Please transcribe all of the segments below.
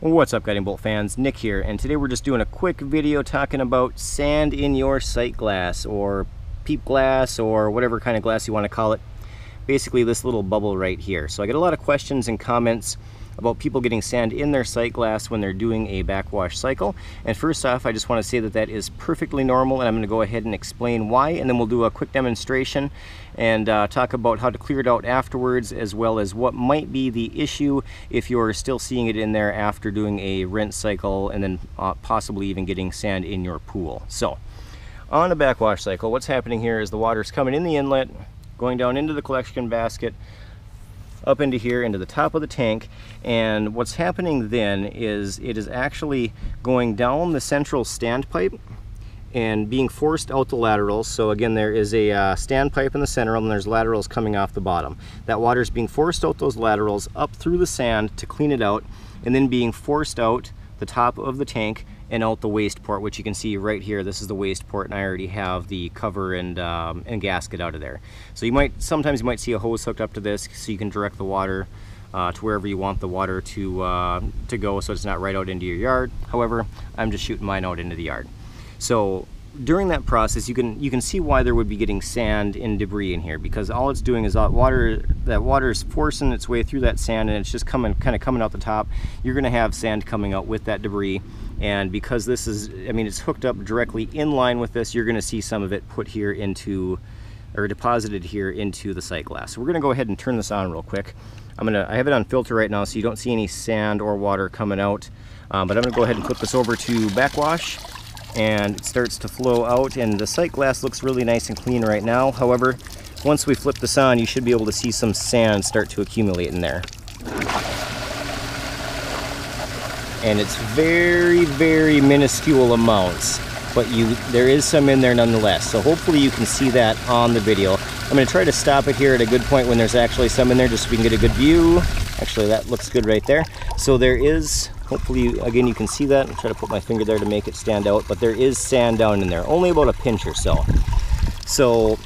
What's up, guiding bolt fans? Nick here, and today we're just doing a quick video talking about sand in your sight glass or peep glass or whatever kind of glass you want to call it. Basically this little bubble right here. So I get a lot of questions and comments about people getting sand in their sight glass when they're doing a backwash cycle. And first off, I just want to say that that is perfectly normal, and I'm going to go ahead and explain why, and then we'll do a quick demonstration and talk about how to clear it out afterwards, as well as what might be the issue if you're still seeing it in there after doing a rinse cycle and then possibly even getting sand in your pool. So on a backwash cycle, what's happening here is the water's coming in the inlet, going down into the collection basket, up into here, into the top of the tank, and what's happening then is it is actually going down the central standpipe and being forced out the laterals. So again, there is a standpipe in the center and there's laterals coming off the bottom. That water is being forced out those laterals up through the sand to clean it out, and then being forced out the top of the tank and out the waste port, which you can see right here. This is the waste port, and I already have the cover and gasket out of there. So sometimes you might see a hose hooked up to this, so you can direct the water to wherever you want the water to go, so it's not right out into your yard. However, I'm just shooting mine out into the yard. So during that process, you can see why there would be getting sand and debris in here, because all it's doing is that water is forcing its way through that sand, and it's just kind of coming out the top. You're going to have sand coming out with that debris, and because this is, I mean, it's hooked up directly in line with this, you're going to see some of it put here into, or deposited here into the sight glass. So we're going to go ahead and turn this on real quick. I have it on filter right now, so you don't see any sand or water coming out, but I'm going to go ahead and flip this over to backwash, and it starts to flow out, and the sight glass looks really nice and clean right now. However, once we flip this on, you should be able to see some sand start to accumulate in there. And it's very, very minuscule amounts, but there is some in there nonetheless. So hopefully you can see that on the video. I'm going to try to stop it here at a good point when there's actually some in there, just so we can get a good view. Actually, that looks good right there. So there is, hopefully, again, you can see that. I'm trying to put my finger there to make it stand out, but there is sand down in there, only about a pinch or so. So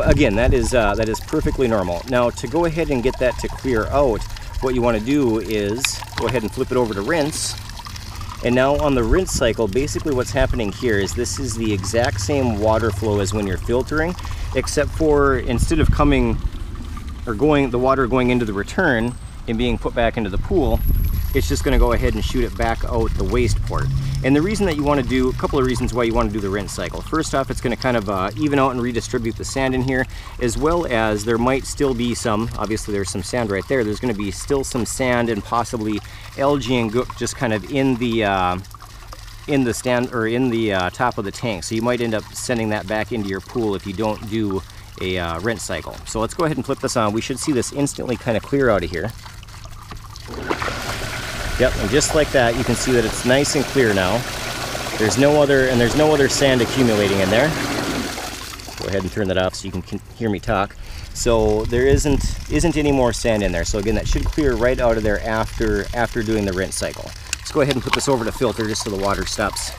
again, that is perfectly normal. Now, to go ahead and get that to clear out, what you want to do is go ahead and flip it over to rinse. And now on the rinse cycle, basically what's happening here is this is the exact same water flow as when you're filtering, except for instead of the water going into the return and being put back into the pool, it's just going to go ahead and shoot it back out the waste port. And the reason that you want to do, a couple of reasons why you want to do the rinse cycle. First off, it's going to kind of even out and redistribute the sand in here, as well as there might still be some, obviously there's some sand right there, there's going to be still some sand and possibly algae and gook just kind of in the top of the tank. So you might end up sending that back into your pool if you don't do a rinse cycle. So let's go ahead and flip this on. We should see this instantly kind of clear out of here. Yep, and just like that, you can see that it's nice and clear now. There's no other sand accumulating in there. Go ahead and turn that off so you can hear me talk. So there isn't any more sand in there. So again, that should clear right out of there after doing the rinse cycle. Let's go ahead and put this over to filter just so the water stops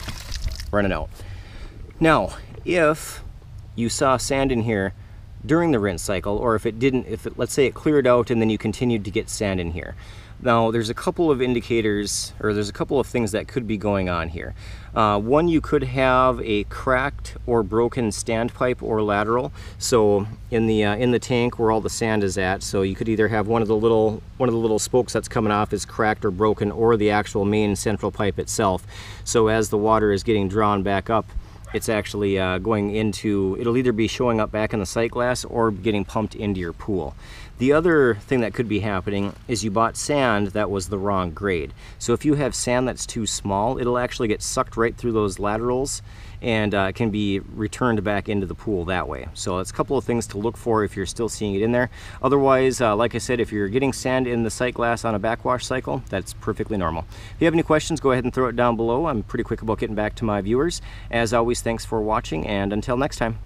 running out. Now, if you saw sand in here during the rinse cycle, or let's say it cleared out and then you continued to get sand in here. Now, there's a couple of indicators, or there's a couple of things that could be going on here. One, you could have a cracked or broken standpipe or lateral. So in the tank where all the sand is at, so you could either have one of the little spokes that's coming off is cracked or broken, or the actual main central pipe itself. So as the water is getting drawn back up, it's actually going into, it'll either be showing up back in the sight glass or getting pumped into your pool. The other thing that could be happening is you bought sand that was the wrong grade. So if you have sand that's too small, it'll actually get sucked right through those laterals and can be returned back into the pool that way. So it's a couple of things to look for if you're still seeing it in there. Otherwise, like I said, if you're getting sand in the sight glass on a backwash cycle, that's perfectly normal. If you have any questions, go ahead and throw it down below. I'm pretty quick about getting back to my viewers. As always, thanks for watching, and until next time.